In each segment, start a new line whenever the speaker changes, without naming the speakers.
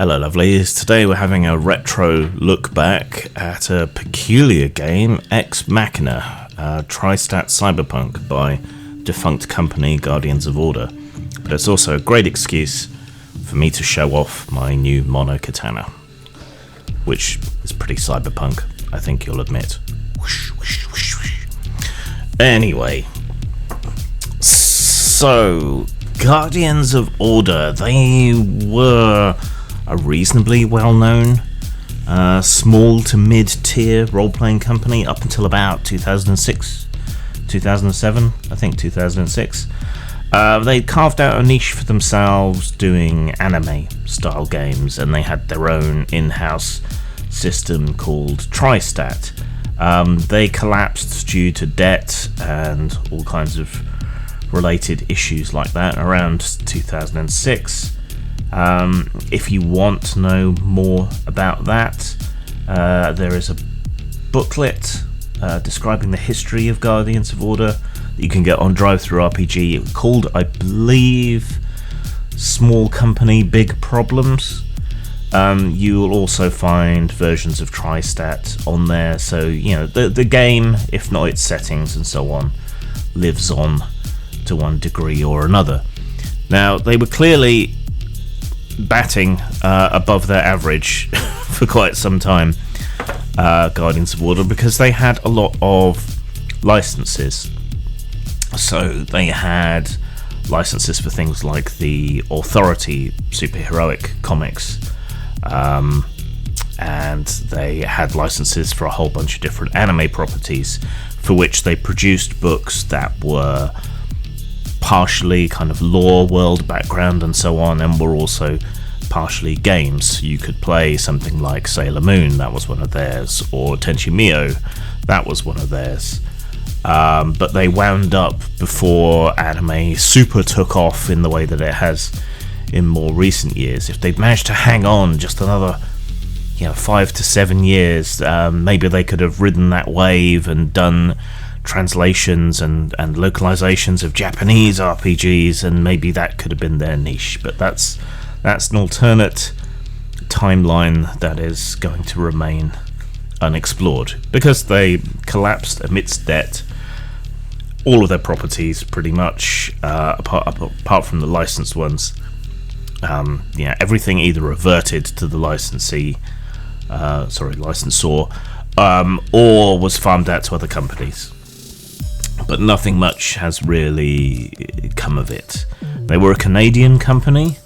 Hello lovelies, today we're having a retro look back at a peculiar game, Ex Machina, tri-stat cyberpunk by defunct company Guardians of Order. But it's also a great excuse for me to show off my new mono katana, which is pretty cyberpunk, I think you'll admit. Whoosh, whoosh, whoosh, whoosh. Anyway, so Guardians of Order, they were a reasonably well-known small to mid-tier role-playing company up until about 2006, 2007, I think 2006. They carved out a niche for themselves doing anime-style games, and they had their own in-house system called Tri-Stat. They collapsed due to debt and all kinds of related issues like that around 2006. If you want to know more about that, there is a booklet describing the history of Guardians of Order that you can get on DriveThruRPG called, I believe, Small Company Big Problems. You will also find versions of Tri-Stat on there, so you know the game, if not its settings and so on, lives on to one degree or another. Now, they were clearly batting above their average for quite some time, Guardians of Order, because they had a lot of licenses. So they had licenses for things like the Authority superheroic comics, and they had licenses for a whole bunch of different anime properties, for which they produced books that were partially kind of lore, world background and so on, and were also partially games. You could play something like Sailor Moon, that was one of theirs, or Tenchi Mio, that was one of theirs. But they wound up, before anime super took off in the way that it has in more recent years, if they'd managed to hang on just another 5 to 7 years, maybe they could have ridden that wave and done translations and localizations of Japanese RPGs, and maybe that could have been their niche. But that's an alternate timeline that is going to remain unexplored, because they collapsed amidst debt. All of their properties, pretty much, apart from the licensed ones, everything either reverted to the licensor, or was farmed out to other companies. But nothing much has really come of it. They were a Canadian company,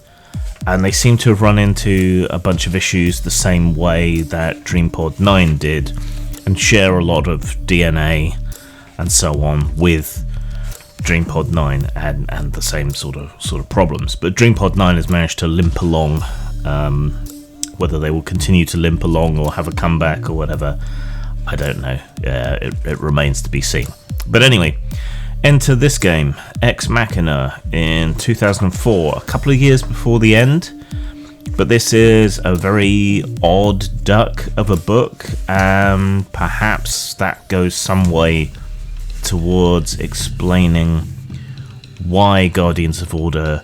and they seem to have run into a bunch of issues the same way that DreamPod 9 did, and share a lot of DNA and so on with DreamPod 9 and the same sort of problems. But DreamPod 9 has managed to limp along. Whether they will continue to limp along or have a comeback or whatever, I don't know. It remains to be seen. But anyway, enter this game, Ex Machina, in 2004, a couple of years before the end. But this is a very odd duck of a book, and perhaps that goes some way towards explaining why Guardians of Order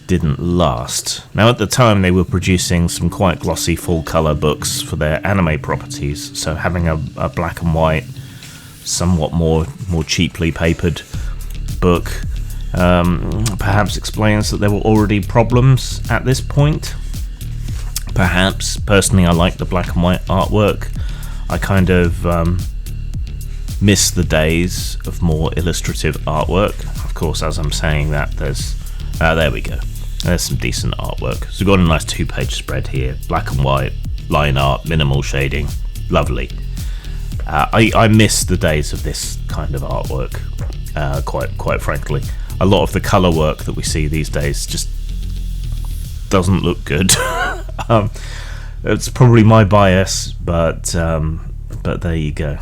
didn't last. Now, at the time, they were producing some quite glossy full-colour books for their anime properties, so having a black and white, somewhat more cheaply papered book perhaps explains that there were already problems at this point. Perhaps. Personally, I like the black and white artwork. I kind of miss the days of more illustrative artwork. Of course, as I'm saying that, there we go. There's some decent artwork. So we've got a nice 2-page spread here. Black and white, line art, minimal shading. Lovely. I miss the days of this kind of artwork, quite frankly. A lot of the colour work that we see these days just doesn't look good. It's probably my bias, but there you go.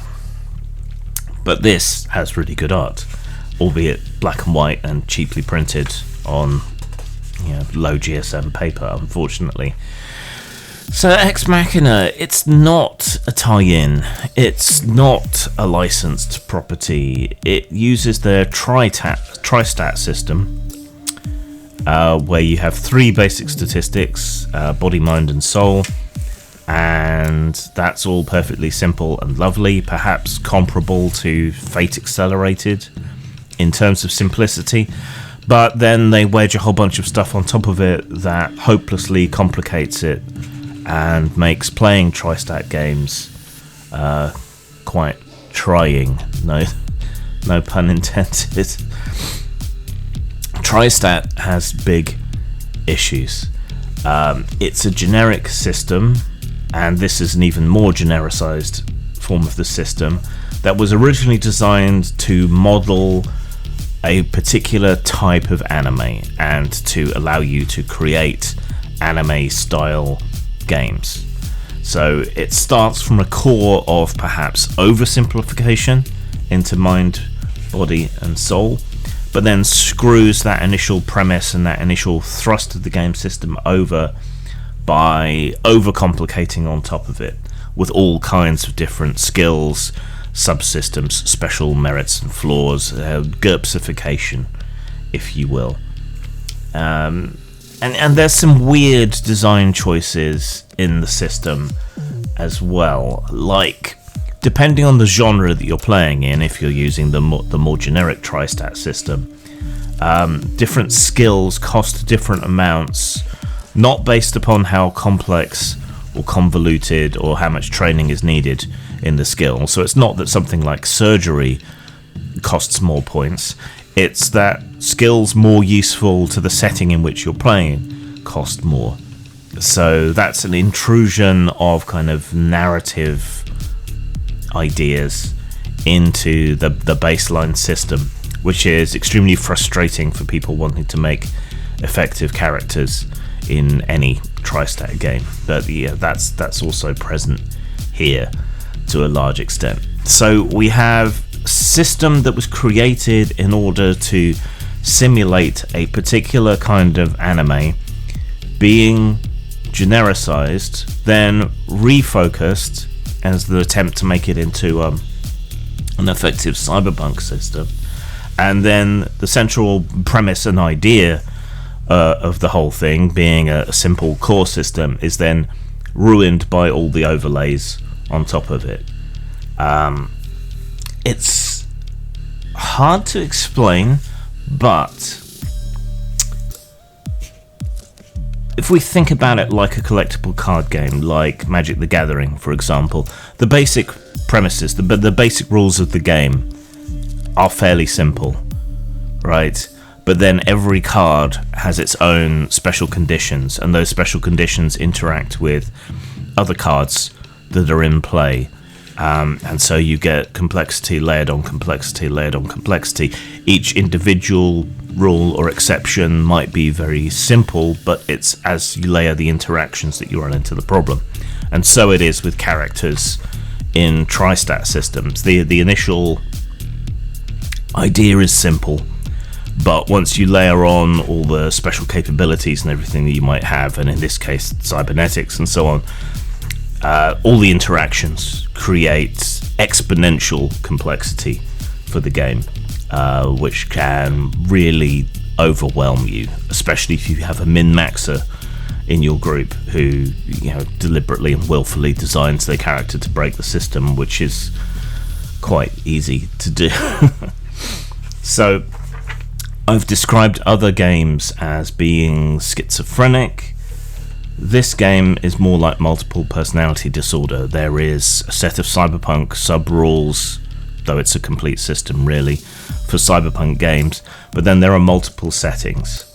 But this has really good art, albeit black and white and cheaply printed on low GSM paper, unfortunately. So Ex Machina, it's not a tie-in, it's not a licensed property. It uses their Tri-Stat system, where you have 3 basic statistics, body, mind and soul, and that's all perfectly simple and lovely, perhaps comparable to Fate Accelerated in terms of simplicity, but then they wedge a whole bunch of stuff on top of it that hopelessly complicates it and makes playing tri-stat games quite trying. No pun intended. Tri-stat has big issues. It's a generic system, and this is an even more genericized form of the system that was originally designed to model a particular type of anime and to allow you to create anime style games. So it starts from a core of perhaps oversimplification into mind, body and soul, but then screws that initial premise and that initial thrust of the game system over by overcomplicating on top of it with all kinds of different skills, subsystems, special merits and flaws, GURPSification, if you will. And there's some weird design choices in the system as well, like depending on the genre that you're playing in, if you're using the more generic tri-stat system, different skills cost different amounts, not based upon how complex or convoluted or how much training is needed in the skill. So it's not that something like surgery costs more points, it's that skills more useful to the setting in which you're playing cost more. So that's an intrusion of kind of narrative ideas into the baseline system, which is extremely frustrating for people wanting to make effective characters in any tri-stat game. But yeah, that's also present here to a large extent. So we have a system that was created in order to simulate a particular kind of anime being genericized, then refocused as the attempt to make it into an effective cyberpunk system, and then the central premise and idea of the whole thing being a simple core system is then ruined by all the overlays on top of it. It's hard to explain, but if we think about it like a collectible card game, like Magic the Gathering, for example, the basic premises, the basic rules of the game are fairly simple, right? But then every card has its own special conditions, and those special conditions interact with other cards that are in play. And so you get complexity layered on complexity layered on complexity. Each individual rule or exception might be very simple, but it's as you layer the interactions that you run into the problem. And so it is with characters in tri-stat systems. The initial idea is simple, but once you layer on all the special capabilities and everything that you might have, and in this case cybernetics and so on, all the interactions create exponential complexity for the game, which can really overwhelm you, especially if you have a min-maxer in your group who, deliberately and willfully designs their character to break the system, which is quite easy to do. So I've described other games as being schizophrenic. This game is more like multiple personality disorder. There is a set of cyberpunk sub-rules, though it's a complete system really, for cyberpunk games, but then there are multiple settings.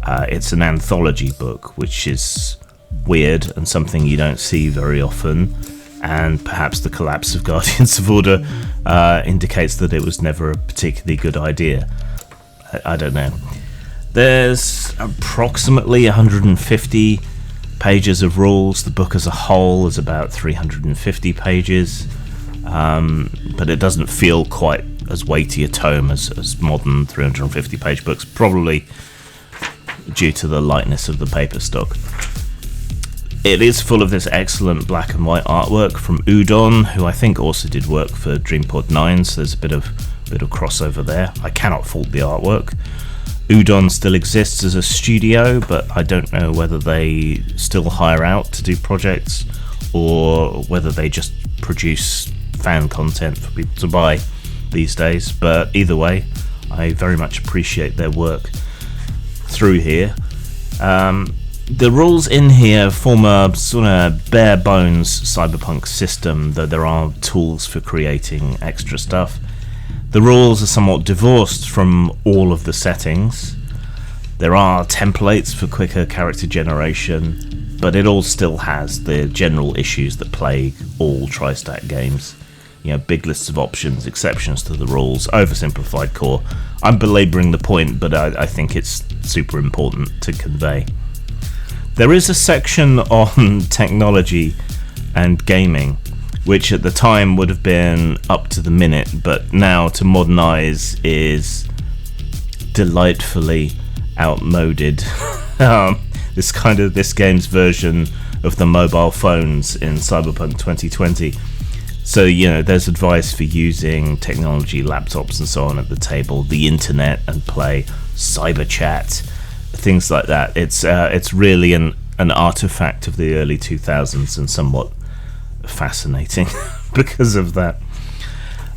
It's an anthology book, which is weird and something you don't see very often, and perhaps the collapse of Guardians of Order indicates that it was never a particularly good idea. I don't know. There's approximately 150 pages of rules. The book as a whole is about 350 pages, but it doesn't feel quite as weighty a tome as modern 350 page books, probably due to the lightness of the paper stock. It is full of this excellent black and white artwork from Udon, who I think also did work for DreamPod 9, so there's a bit of crossover there. I cannot fault the artwork. Udon still exists as a studio, but I don't know whether they still hire out to do projects or whether they just produce fan content for people to buy these days. But either way, I very much appreciate their work through here. The rules in here form a sort of bare bones cyberpunk system, though there are tools for creating extra stuff. The rules are somewhat divorced from all of the settings. There are templates for quicker character generation, but it all still has the general issues that plague all TriStack games. You know, big lists of options, exceptions to the rules, oversimplified core. I'm belabouring the point, but I think it's super important to convey. There is a section on technology and gaming, which at the time would have been up to the minute, but now to modernize is delightfully outmoded. This game's version of the mobile phones in Cyberpunk 2020. So, you know, there's advice for using technology, laptops and so on at the table, the internet and play, cyber chat, things like that. It's really an artifact of the early 2000s and somewhat fascinating because of that.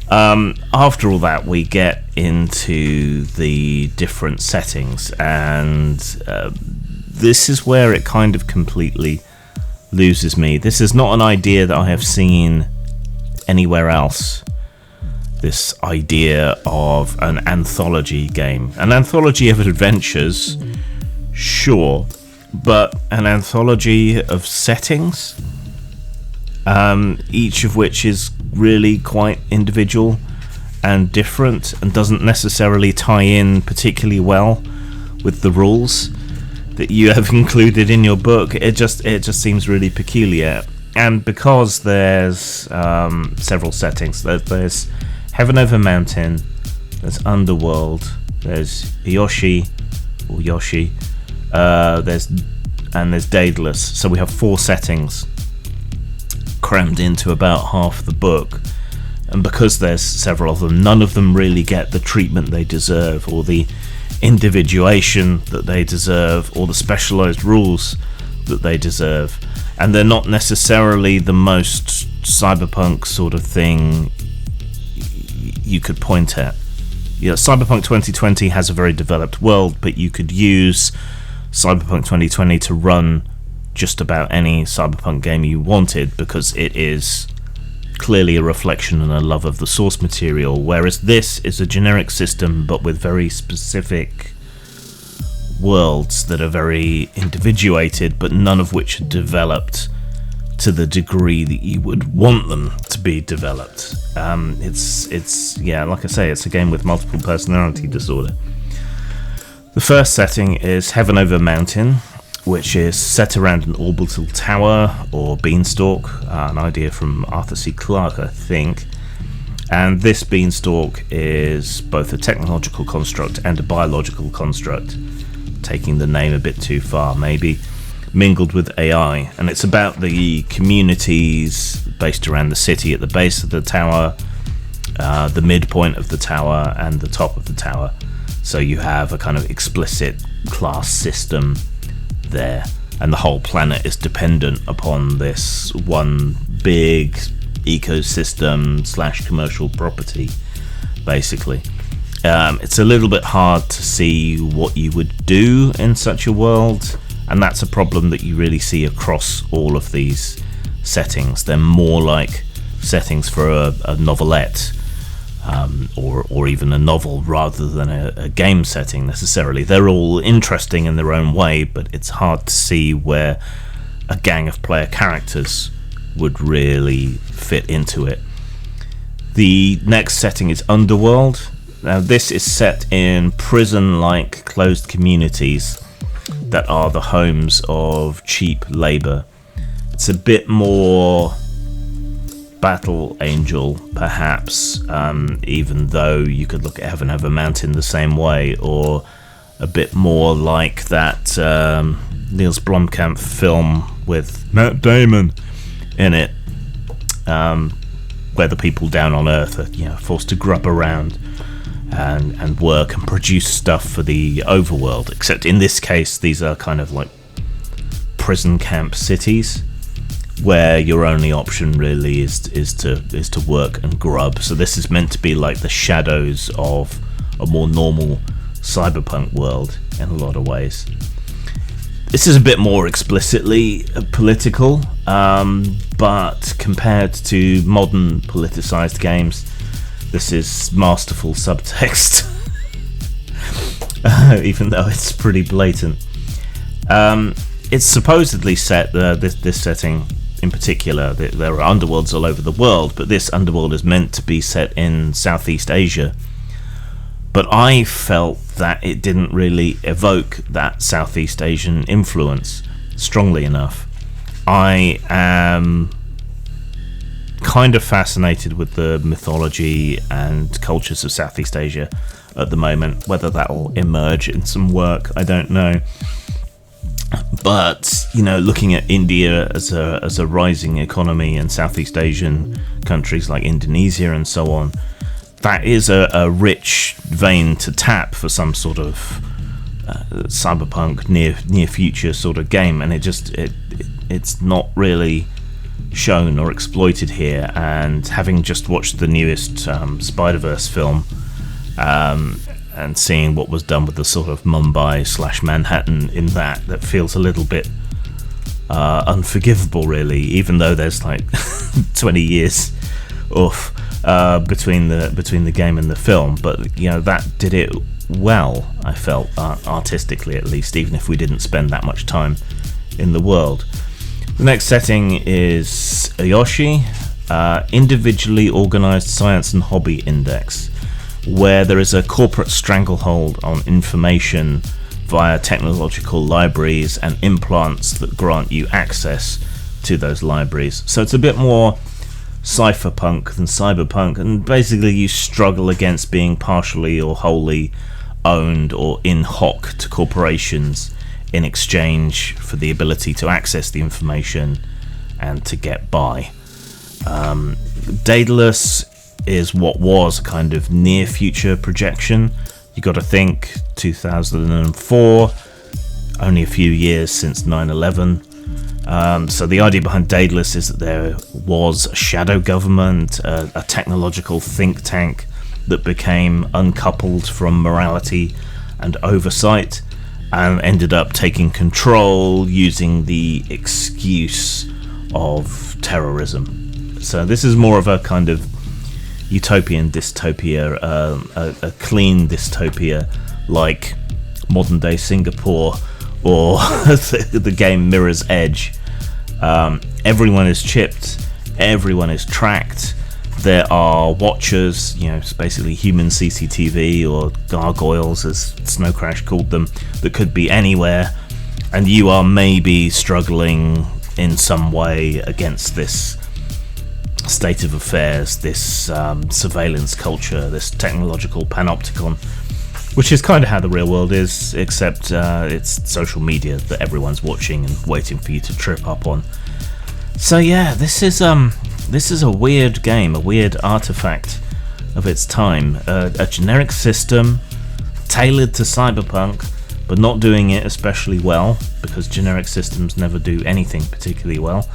After all that, we get into the different settings, and this is where it kind of completely loses me. This is not an idea that I have seen anywhere else. This idea of an anthology game, an anthology of adventures, sure, but an anthology of settings, each of which is really quite individual and different and doesn't necessarily tie in particularly well with the rules that you have included in your book. It just seems really peculiar. And because there's several settings, there's Heaven Over Mountain, there's Underworld, there's Yoshi, there's Daedalus. So we have 4 settings crammed into about half the book, and because there's several of them, none of them really get the treatment they deserve, or the individuation that they deserve, or the specialized rules that they deserve. And they're not necessarily the most cyberpunk sort of thing you could point at. You know, Cyberpunk 2020 has a very developed world, but you could use Cyberpunk 2020 to run just about any cyberpunk game you wanted, because it is clearly a reflection and a love of the source material, whereas this is a generic system but with very specific worlds that are very individuated, but none of which are developed to the degree that you would want them to be developed. It's like I say, it's a game with multiple personality disorder. The first setting is Heaven Over Mountain, which is set around an orbital tower or beanstalk, an idea from Arthur C. Clarke, I think. And this beanstalk is both a technological construct and a biological construct, taking the name a bit too far maybe, mingled with AI. And it's about the communities based around the city at the base of the tower, the midpoint of the tower, and the top of the tower. So you have a kind of explicit class system there, and the whole planet is dependent upon this one big ecosystem / commercial property, basically. It's a little bit hard to see what you would do in such a world, and that's a problem that you really see across all of these settings. They're more like settings for a novelette, or even a novel, rather than a game setting necessarily. They're all interesting in their own way, but it's hard to see where a gang of player characters would really fit into it. The next setting is Underworld. Now this is set in prison-like closed communities that are the homes of cheap labour. It's a bit more Battle Angel, perhaps, even though you could look at Heaven Over Mountain the same way, or a bit more like that Niels Blomkamp film with Matt Damon in it, where the people down on Earth are, forced to grub around and work and produce stuff for the overworld. Except in this case, these are kind of like prison camp cities, where your only option really is to work and grub. So this is meant to be like the shadows of a more normal cyberpunk world in a lot of ways. This is a bit more explicitly political, but compared to modern politicized games, this is masterful subtext, even though it's pretty blatant. It's supposedly set, this setting in particular, there are underworlds all over the world, but this underworld is meant to be set in Southeast Asia. But I felt that it didn't really evoke that Southeast Asian influence strongly enough. I am kind of fascinated with the mythology and cultures of Southeast Asia at the moment. Whether that will emerge in some work, I don't know. But, you know, looking at India as a rising economy, and Southeast Asian countries like Indonesia and so on, that is a rich vein to tap for some sort of cyberpunk near future sort of game, and it's not really shown or exploited here. And having just watched the newest Spider-Verse film, and seeing what was done with the sort of Mumbai/Manhattan in that feels a little bit unforgivable, really, even though there's like 20 years off between the game and the film. But you know, that did it well, I felt, artistically at least, even if we didn't spend that much time in the world. The next setting is Ayoshi, individually organized science and hobby index, where there is a corporate stranglehold on information via technological libraries and implants that grant you access to those libraries. So it's a bit more cypherpunk than cyberpunk, and basically you struggle against being partially or wholly owned or in hock to corporations in exchange for the ability to access the information and to get by. Daedalus is what was a kind of near future projection. You got to think 2004, only a few years since 9/11. So the idea behind Daedalus is that there was a shadow government, a technological think tank that became uncoupled from morality and oversight, and ended up taking control using the excuse of terrorism. So this is more of a kind of utopian dystopia, a clean dystopia like modern day Singapore or the game Mirror's Edge. Everyone is chipped, everyone is tracked. There are watchers, you know, it's basically human CCTV or gargoyles, as Snow Crash called them, that could be anywhere, and you are maybe struggling in some way against this state of affairs, this surveillance culture, this technological panopticon, which is kind of how the real world is, except it's social media that everyone's watching and waiting for you to trip up on. So yeah, this is a weird game, a weird artifact of its time, a generic system tailored to cyberpunk, but not doing it especially well, because generic systems never do anything particularly well,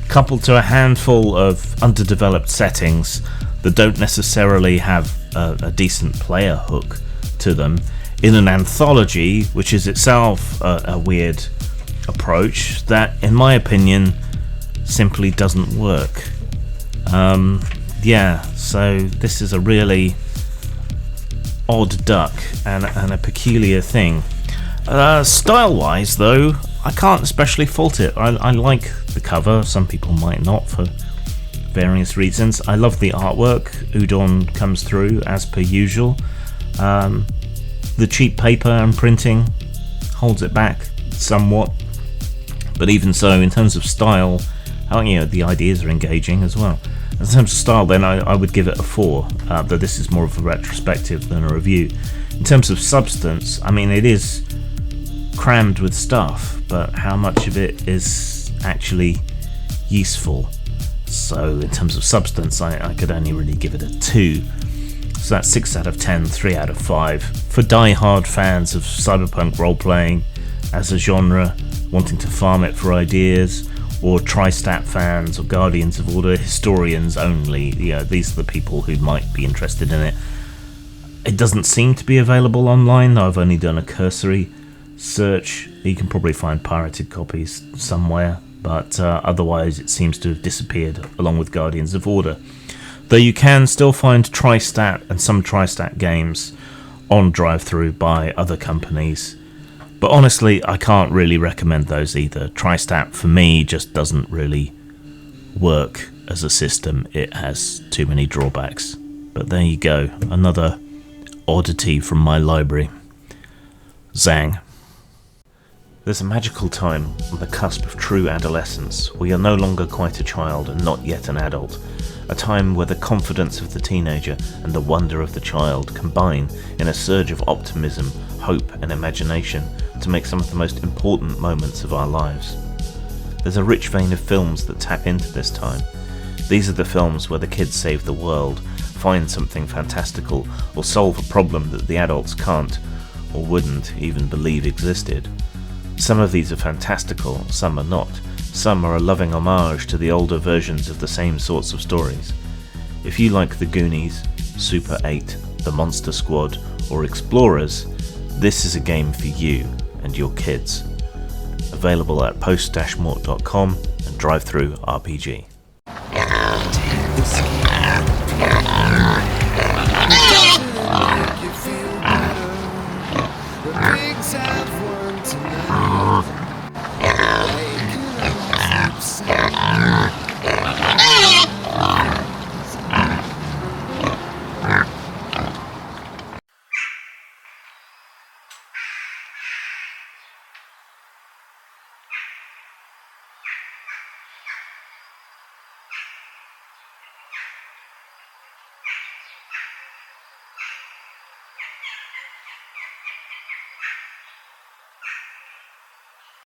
coupled to a handful of underdeveloped settings that don't necessarily have a decent player hook to them, in an anthology which is itself a weird approach that, in my opinion, simply doesn't work. So this is a really odd duck and a peculiar thing. Style-wise, though, I can't especially fault it. I like the cover. Some people might not, for various reasons. I love the artwork. Udon comes through as per usual. The cheap paper and printing holds it back somewhat, but even so, in terms of style, the ideas are engaging as well. In terms of style, then I would give it a 4, though this is more of a retrospective than a review. In terms of substance, I mean, it is crammed with stuff, but how much of it is actually useful? So in terms of substance, I could only really give it a 2. So that's 6 out of 10, 3 out of 5. For die-hard fans of cyberpunk role-playing as a genre, wanting to farm it for ideas, or Tri-Stat fans, or Guardians of Order, historians only, these are the people who might be interested in it. It doesn't seem to be available online. I've only done a cursory search. You can probably find pirated copies somewhere, but otherwise it seems to have disappeared along with Guardians of Order. Though you can still find Tri-Stat and some Tri-Stat games on drive-thru by other companies. But honestly, I can't really recommend those either. Tri-Stat for me just doesn't really work as a system. It has too many drawbacks. But there you go, another oddity from my library. Zang. There's a magical time on the cusp of true adolescence, where you're no longer quite a child and not yet an adult. A time where the confidence of the teenager and the wonder of the child combine in a surge of optimism, hope and imagination to make some of the most important moments of our lives. There's a rich vein of films that tap into this time. These are the films where the kids save the world, find something fantastical, or solve a problem that the adults can't or wouldn't even believe existed. Some of these are fantastical, some are not. Some are a loving homage to the older versions of the same sorts of stories. If you like The Goonies, Super 8, The Monster Squad, or Explorers, this is a game for you and your kids. Available at post-mort.com and drive-thru-RPG.
The pigs have won tonight.